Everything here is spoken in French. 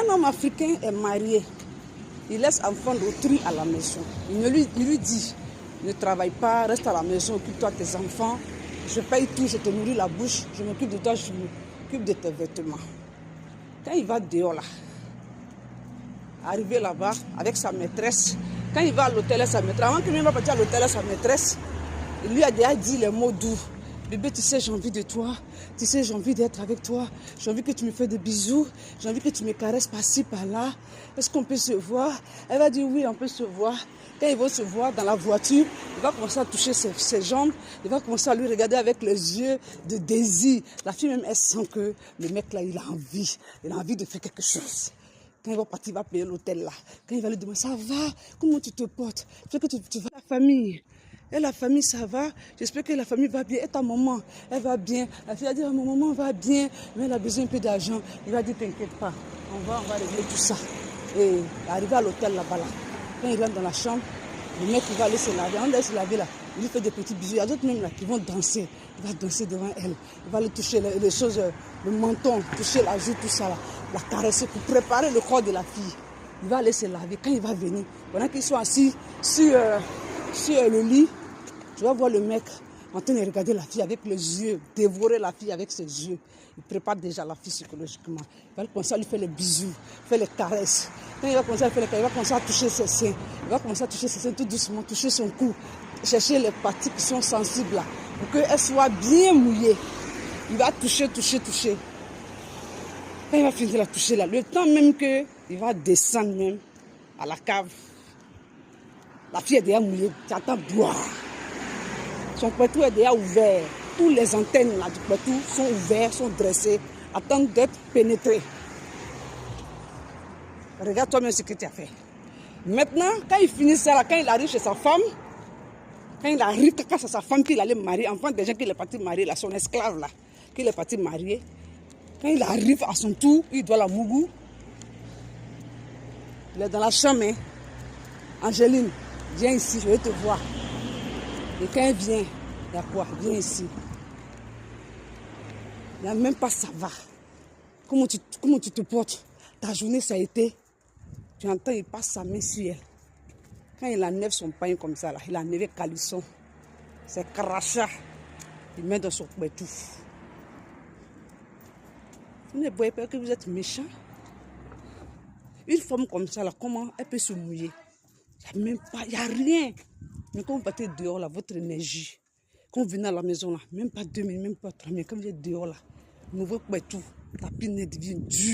Un homme africain est marié. Il laisse enfant d'autrui à la maison. Il lui dit, ne travaille pas, reste à la maison, occupe-toi de tes enfants. Je paye tout, je te nourris la bouche, je m'occupe de toi, je m'occupe de tes vêtements. Quand il va dehors là, arrivé là-bas avec sa maîtresse, quand il va à l'hôtel à sa maîtresse, avant qu'il ne va partir à l'hôtel à sa maîtresse, il lui a déjà dit les mots doux. Bébé, tu sais, j'ai envie de toi. Tu sais, j'ai envie d'être avec toi. J'ai envie que tu me fasses des bisous. J'ai envie que tu me caresses par-ci, par-là. Est-ce qu'on peut se voir? Elle va dire oui, on peut se voir. Quand ils vont se voir dans la voiture, il va commencer à toucher ses jambes. Il va commencer à lui regarder avec les yeux de désir. La fille même, elle sent que le mec là, il a envie. Il a envie de faire quelque chose. Quand il va partir, il va payer l'hôtel là. Quand il va lui demander, ça va? Comment tu te portes? Tu sais que tu vas à la famille. Et la famille, ça va? J'espère que la famille va bien. Et ta maman, elle va bien. La fille a dit, mon maman va bien, mais elle a besoin un peu d'argent. Il va dire, t'inquiète pas, on va régler tout ça. Et arrivé à l'hôtel là-bas, là, quand il rentre dans la chambre, le mec, il va aller se laver. On laisse se laver là. Il lui fait des petits bisous. Il y a d'autres même là qui vont danser. Il va danser devant elle. Il va lui toucher les choses, le menton, toucher la joue, tout ça là. La caresser pour préparer le corps de la fille. Il va aller se laver. Quand il va venir, pendant qu'ils sont assis sur le lit, tu vas voir le mec en train de regarder la fille avec les yeux, dévorer la fille avec ses yeux. Il prépare déjà la fille psychologiquement. Il va commencer à lui faire les bisous, faire les caresses. Quand il va commencer à faire les caresses, il va commencer à toucher ses seins. Il va commencer à toucher ses seins tout doucement, toucher son cou, chercher les parties qui sont sensibles là, pour qu'elle soit bien mouillée. Il va toucher. Quand il va finir de la toucher là, le temps même qu'il va descendre même à la cave, la fille est déjà mouillée, tu attends boire. Son pétou est déjà ouvert. Toutes les antennes là, du pétou sont ouvertes, sont dressées, attendent d'être pénétrées. Regarde toi-même ce que tu as fait. Maintenant, quand il finit ça, là, quand il arrive chez sa femme, quand c'est sa femme qu'il allait marier, enfant déjà qu'il est parti marier, là, son esclave là, qu'il est parti marier, quand il arrive à son tour, il doit la mougou. Il est dans la chambre, hein. Angéline, viens ici, je vais te voir. Et quand elle vient, il y a quoi? Viens ici. Il n'y a même pas ça va. Comment tu te portes? Ta journée, ça a été. Tu entends, il passe sa main sur elle. Quand il enlève son pain comme ça, là, il a enlevé calisson. C'est crachat. Il met dans son pétou. Vous ne voyez pas que vous êtes méchant? Une femme comme ça, là, comment elle peut se mouiller? Il n'y a même pas, il n'y a rien. Mais quand vous partez dehors, là, votre énergie, quand vous venez à la maison, là, même pas 2 minutes, même pas 3 minutes, quand vous êtes dehors, là, nouveau pétou, la pine devient dure.